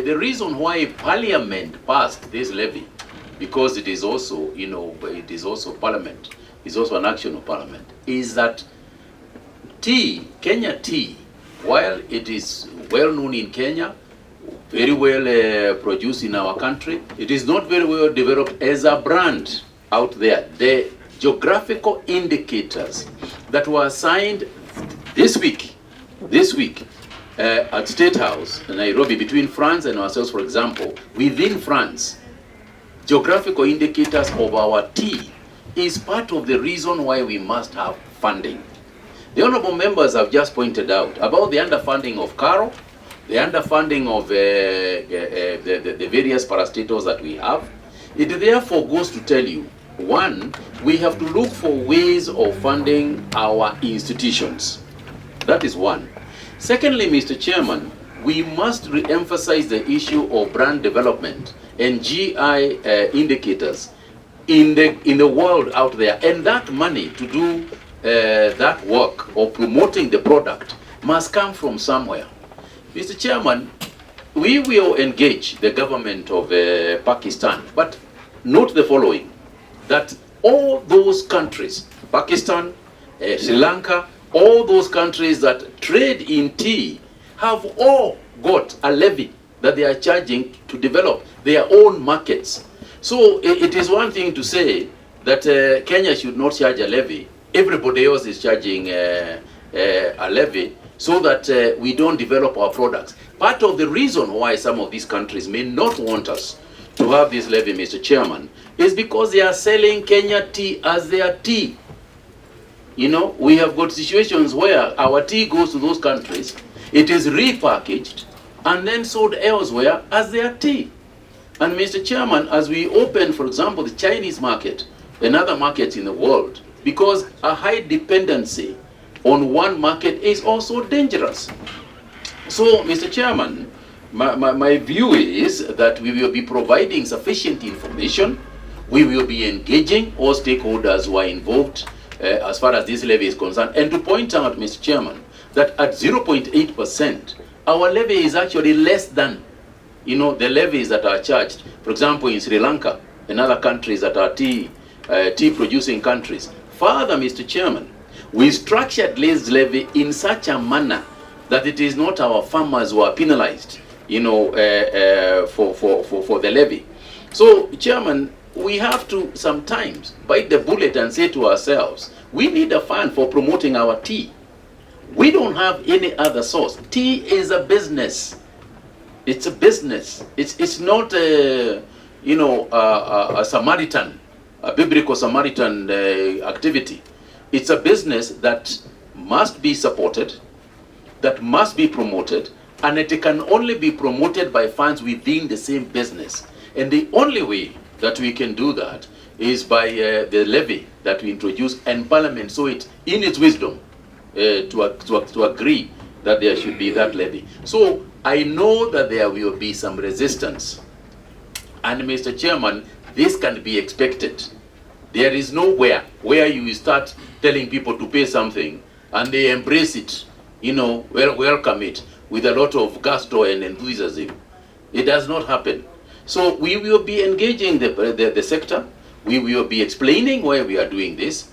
the reason why Parliament passed this levy, because it is also, it is also Parliament, it's also an action of Parliament, is that tea, Kenya tea, while it is well known in Kenya, very well produced in our country, it is not very well developed as a brand out there. The geographical indicators that were assigned this week at State House in Nairobi between France and ourselves, for example, within France, geographical indicators of our tea is part of the reason why we must have funding. The honorable members have just pointed out about the underfunding of Caro, the underfunding of the various parastatals that we have. It therefore goes to tell you, one, we have to look for ways of funding our institutions. That is one. Secondly, Mr. Chairman, we must re-emphasize the issue of brand development and GI indicators in the world out there. And that money to do that work of promoting the product must come from somewhere. Mr. Chairman, we will engage the government of Pakistan, but note the following, that all those countries, Pakistan, Sri Lanka, all those countries that trade in tea have all got a levy that they are charging to develop their own markets. So it is one thing to say that Kenya should not charge a levy. Everybody else is charging a levy so that we don't develop our products. Part of the reason why some of these countries may not want us to have this levy, Mr. Chairman, is because they are selling Kenya tea as their tea. You know, we have got situations where our tea goes to those countries, it is repackaged and then sold elsewhere as their tea. And Mr. Chairman, as we open, for example, the Chinese market and other markets in the world, because a high dependency on one market is also dangerous. So, Mr. Chairman, my view is that we will be providing sufficient information. We will be engaging all stakeholders who are involved as far as this levy is concerned. And to point out, Mr. Chairman, that at 0.8%, our levy is actually less than, the levies that are charged, for example, in Sri Lanka and other countries that are tea producing countries. Further, Mr. Chairman, we structured this levy in such a manner that it is not our farmers who are penalized, for the levy. So, Chairman, we have to sometimes bite the bullet and say to ourselves, we need a fund for promoting our tea. We don't have any other source. Tea is a business. It's a business. It's not a Samaritan, a biblical Samaritan activity. It's a business that must be supported, that must be promoted, and it can only be promoted by funds within the same business. And the only way that we can do that is by the levy that we introduce, and Parliament saw it in its wisdom to agree that there should be that levy. So I know that there will be some resistance, and Mr. Chairman, this can be expected. There is nowhere where you start telling people to pay something and they embrace it, welcome it with a lot of gusto and enthusiasm. It does not happen. So we will be engaging the sector. We will be explaining why we are doing this.